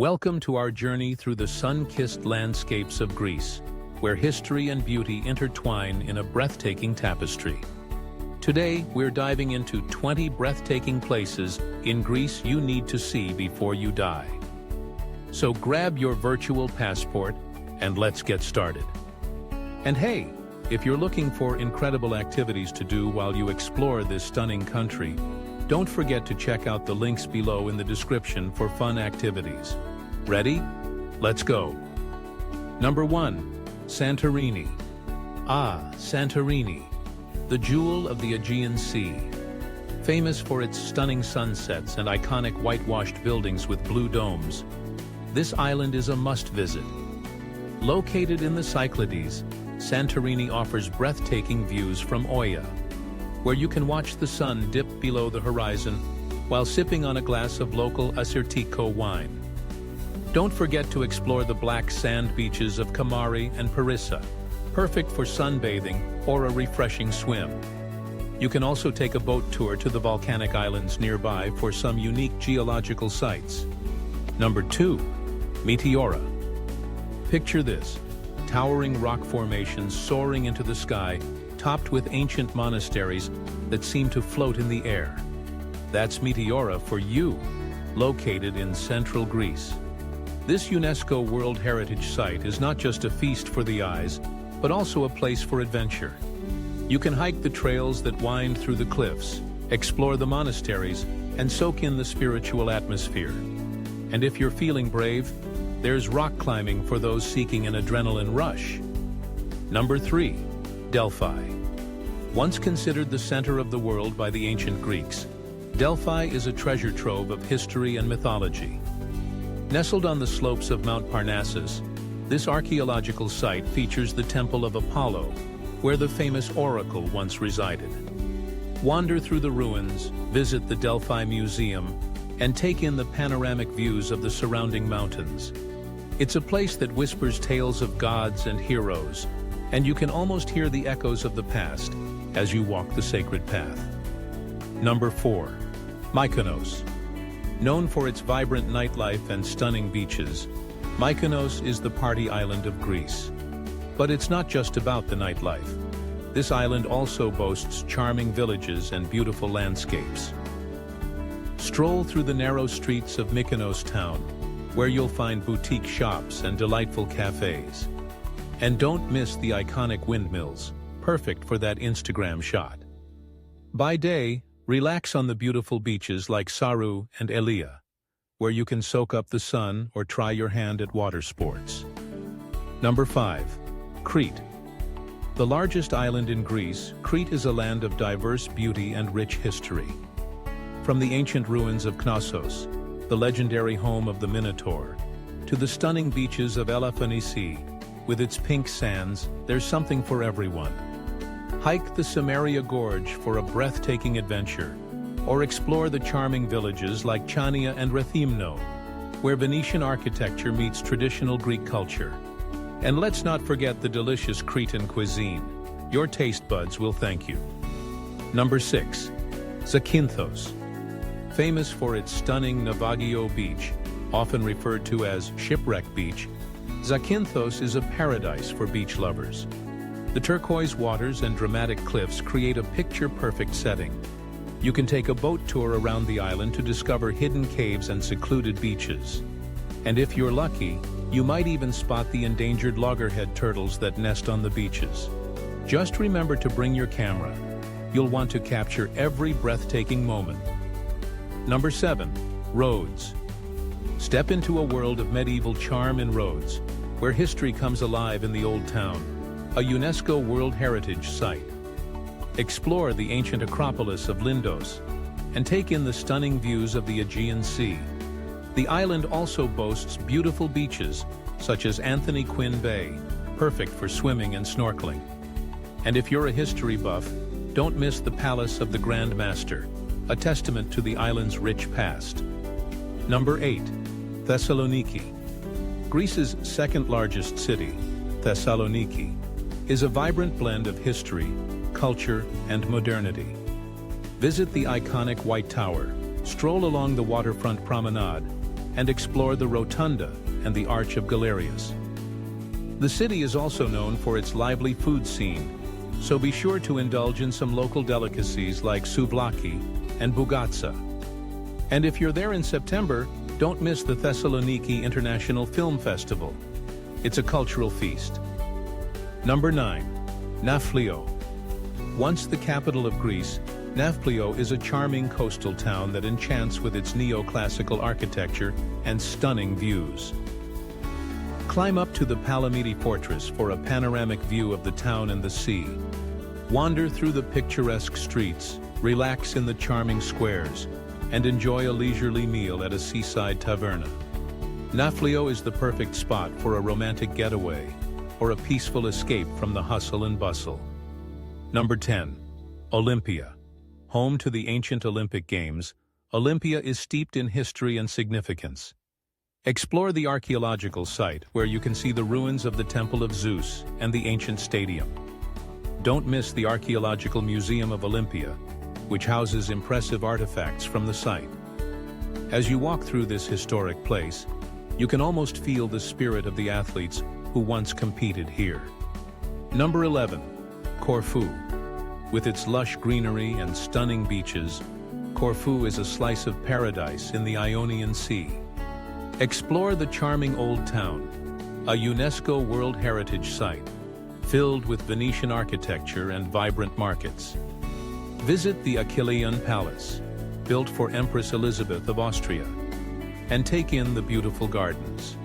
Welcome to our journey through the sun-kissed landscapes of Greece, where history and beauty intertwine in a breathtaking tapestry. Today, we're diving into 20 breathtaking places in Greece you need to see before you die. So grab your virtual passport and let's get started. And hey, if you're looking for incredible activities to do while you explore this stunning country, don't forget to check out the links below in the description for fun activities. Ready? Let's go. Number 1. Santorini. Santorini, the jewel of the Aegean Sea. Famous for its stunning sunsets and iconic whitewashed buildings with blue domes, this island is a must-visit. Located in the Cyclades, Santorini offers breathtaking views from Oia, where you can watch the sun dip below the horizon while sipping on a glass of local Catamaran wine. Don't forget to explore the black sand beaches of Kamari and Parissa, perfect for sunbathing or a refreshing swim. You can also take a boat tour to the volcanic islands nearby for some unique geological sites. Number 2. Meteora. Picture this: towering rock formations soaring into the sky, topped with ancient monasteries that seem to float in the air. That's Meteora for you, located in central Greece. This UNESCO World Heritage Site is not just a feast for the eyes, but also a place for adventure. You can hike the trails that wind through the cliffs, explore the monasteries, and soak in the spiritual atmosphere. And if you're feeling brave, there's rock climbing for those seeking an adrenaline rush. Number 3. Delphi. Once considered the center of the world by the ancient Greeks, Delphi is a treasure trove of history and mythology. Nestled on the slopes of Mount Parnassus, this archaeological site features the Temple of Apollo, where the famous oracle once resided. Wander through the ruins, visit the Delphi Museum, and take in the panoramic views of the surrounding mountains. It's a place that whispers tales of gods and heroes, and you can almost hear the echoes of the past as you walk the sacred path. Number 4. Mykonos. Known for its vibrant nightlife and stunning beaches, Mykonos is the party island of Greece. But it's not just about the nightlife. This island also boasts charming villages and beautiful landscapes. Stroll through the narrow streets of Mykonos town, where you'll find boutique shops and delightful cafes. And don't miss the iconic windmills, perfect for that Instagram shot. By day, relax on the beautiful beaches like Saru and Elia, where you can soak up the sun or try your hand at water sports. Number 5. Crete. The largest island in Greece, Crete is a land of diverse beauty and rich history. From the ancient ruins of Knossos, the legendary home of the Minotaur, to the stunning beaches of Elafonici, with its pink sands, there's something for everyone. Hike the Samaria Gorge for a breathtaking adventure, or explore the charming villages like Chania and Rethymno, where Venetian architecture meets traditional Greek culture. And let's not forget the delicious Cretan cuisine. Your taste buds will thank you. Number 6. Zakynthos. Famous for its stunning Navagio beach, often referred to as Shipwreck Beach, Zakynthos is a paradise for beach lovers. The turquoise waters and dramatic cliffs create a picture-perfect setting. You can take a boat tour around the island to discover hidden caves and secluded beaches. And if you're lucky, you might even spot the endangered loggerhead turtles that nest on the beaches. Just remember to bring your camera. You'll want to capture every breathtaking moment. Number 7. Rhodes. Step into a world of medieval charm in Rhodes, where history comes alive in the old town, a UNESCO World Heritage Site. Explore the ancient Acropolis of Lindos and take in the stunning views of the Aegean Sea. The island also boasts beautiful beaches, such as Anthony Quinn Bay, perfect for swimming and snorkeling. And if you're a history buff, don't miss the Palace of the Grand Master, a testament to the island's rich past. Number 8. Thessaloniki. Greece's second-largest city, Thessaloniki, is a vibrant blend of history, culture, and modernity. Visit the iconic White Tower, stroll along the waterfront promenade, and explore the Rotunda and the Arch of Galerius. The city is also known for its lively food scene, so be sure to indulge in some local delicacies like souvlaki and bugatsa. And if you're there in September, don't miss the Thessaloniki International Film Festival. It's a cultural feast. Number 9. Nafplio. Once the capital of Greece, Nafplio is a charming coastal town that enchants with its neoclassical architecture and stunning views. Climb up to the Palamidi Fortress for a panoramic view of the town and the sea. Wander through the picturesque streets, relax in the charming squares, and enjoy a leisurely meal at a seaside taverna. Nafplio is the perfect spot for a romantic getaway or a peaceful escape from the hustle and bustle. Number 10. Olympia. Home to the ancient Olympic Games, Olympia is steeped in history and significance. Explore the archaeological site where you can see the ruins of the Temple of Zeus and the ancient stadium. Don't miss the Archaeological Museum of Olympia, which houses impressive artifacts from the site. As you walk through this historic place, you can almost feel the spirit of the athletes who once competed here. Number 11. Corfu. With its lush greenery and stunning beaches, Corfu is a slice of paradise in the Ionian Sea. Explore the charming old town, a UNESCO World Heritage Site, filled with Venetian architecture and vibrant markets. Visit the Achillean Palace, built for Empress Elizabeth of Austria, and take in the beautiful gardens.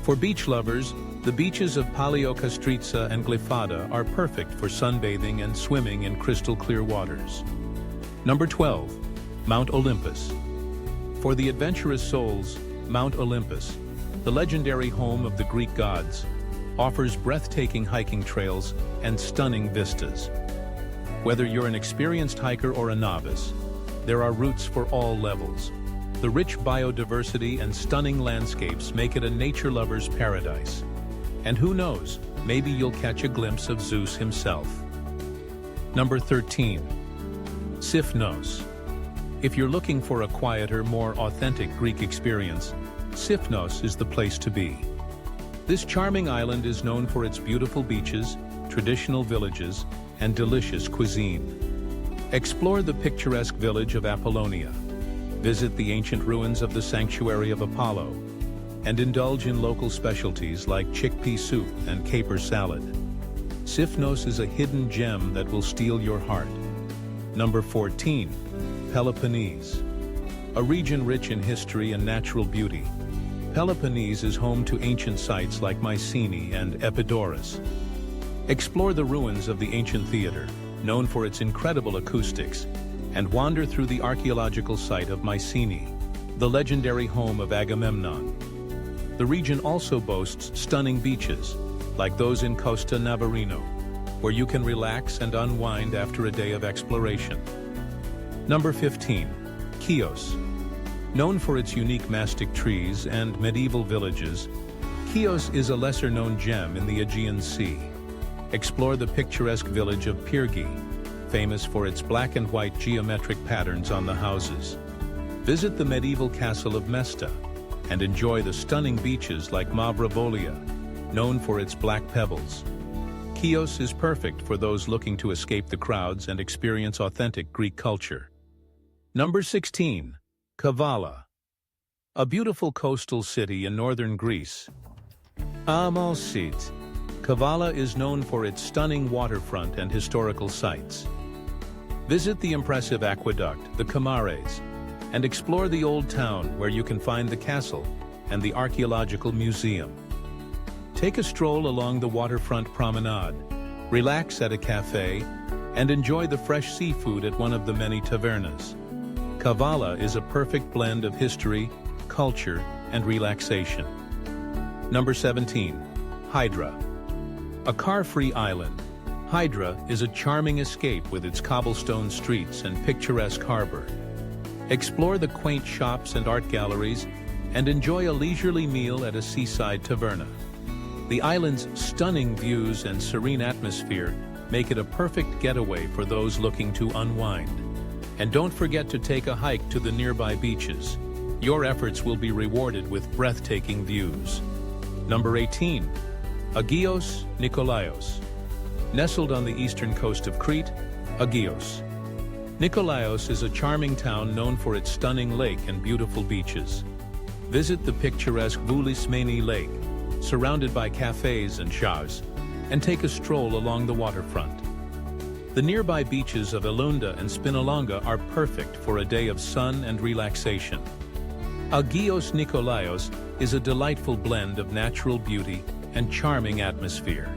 For beach lovers, the beaches of Paleokastritsa and Glyfada are perfect for sunbathing and swimming in crystal-clear waters. Number 12. Mount Olympus. For the adventurous souls, Mount Olympus, the legendary home of the Greek gods, offers breathtaking hiking trails and stunning vistas. Whether you're an experienced hiker or a novice, there are routes for all levels. The rich biodiversity and stunning landscapes make it a nature lover's paradise. And who knows, maybe you'll catch a glimpse of Zeus himself. Number 13. Sifnos. If you're looking for a quieter, more authentic Greek experience, Sifnos is the place to be. This charming island is known for its beautiful beaches, traditional villages, and delicious cuisine. Explore the picturesque village of Apollonia, visit the ancient ruins of the Sanctuary of Apollo, and indulge in local specialties like chickpea soup and caper salad. Sifnos is a hidden gem that will steal your heart. Number 14. Peloponnese. A region rich in history and natural beauty, Peloponnese is home to ancient sites like Mycenae and Epidaurus. Explore the ruins of the ancient theater, known for its incredible acoustics, and wander through the archaeological site of Mycenae, the legendary home of Agamemnon. The region also boasts stunning beaches, like those in Costa Navarino, where you can relax and unwind after a day of exploration. Number 15. Chios. Known for its unique mastic trees and medieval villages, Chios is a lesser-known gem in the Aegean Sea. Explore the picturesque village of Pyrgi, famous for its black and white geometric patterns on the houses. Visit the medieval castle of Mesta, and enjoy the stunning beaches like Mavravolia, known for its black pebbles. Chios is perfect for those looking to escape the crowds and experience authentic Greek culture. Number 16. Kavala. A beautiful coastal city in northern Greece. Amalsit. Kavala is known for its stunning waterfront and historical sites. Visit the impressive aqueduct, the Kamares, and explore the old town where you can find the castle and the archaeological museum. Take a stroll along the waterfront promenade, relax at a cafe, and enjoy the fresh seafood at one of the many tavernas. Kavala is a perfect blend of history, culture, and relaxation. Number 17. Hydra. A car-free island, Hydra is a charming escape with its cobblestone streets and picturesque harbor. Explore the quaint shops and art galleries, and enjoy a leisurely meal at a seaside taverna. The island's stunning views and serene atmosphere make it a perfect getaway for those looking to unwind. And don't forget to take a hike to the nearby beaches. Your efforts will be rewarded with breathtaking views. Number 18. Agios Nikolaos. Nestled on the eastern coast of Crete, Agios. Nikolaos is a charming town known for its stunning lake and beautiful beaches. Visit the picturesque Voulismeni Lake, surrounded by cafes and shahs, and take a stroll along the waterfront. The nearby beaches of Elunda and Spinalonga are perfect for a day of sun and relaxation. Agios Nikolaos is a delightful blend of natural beauty and charming atmosphere.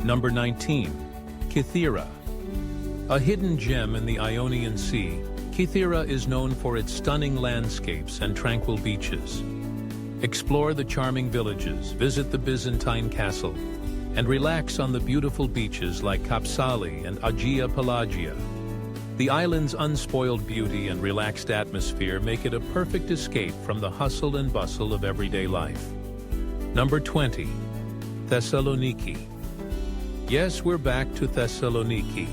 Number 19. Kythera. A hidden gem in the Ionian Sea, Kythera is known for its stunning landscapes and tranquil beaches. Explore the charming villages, visit the Byzantine castle, and relax on the beautiful beaches like Kapsali and Agia Pelagia. The island's unspoiled beauty and relaxed atmosphere make it a perfect escape from the hustle and bustle of everyday life. Number 20. Thessaloniki. Yes, we're back to Thessaloniki.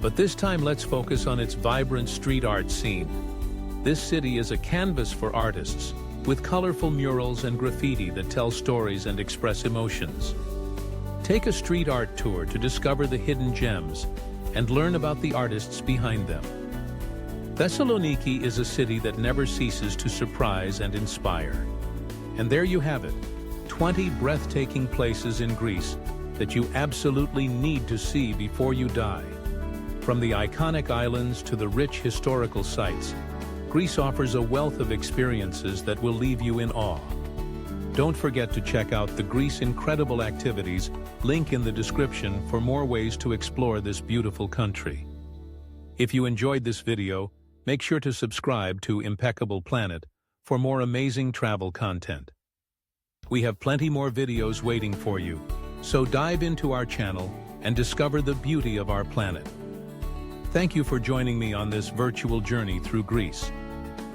But this time let's focus on its vibrant street art scene. This city is a canvas for artists, with colorful murals and graffiti that tell stories and express emotions. Take a street art tour to discover the hidden gems and learn about the artists behind them. Thessaloniki is a city that never ceases to surprise and inspire. And there you have it, 20 breathtaking places in Greece that you absolutely need to see before you die. From the iconic islands to the rich historical sites, Greece offers a wealth of experiences that will leave you in awe. Don't forget to check out the Greece Incredible Activities link in the description for more ways to explore this beautiful country. If you enjoyed this video, make sure to subscribe to Impeccable Planet for more amazing travel content. We have plenty more videos waiting for you, so dive into our channel and discover the beauty of our planet. Thank you for joining me on this virtual journey through Greece,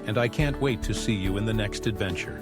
and I can't wait to see you in the next adventure.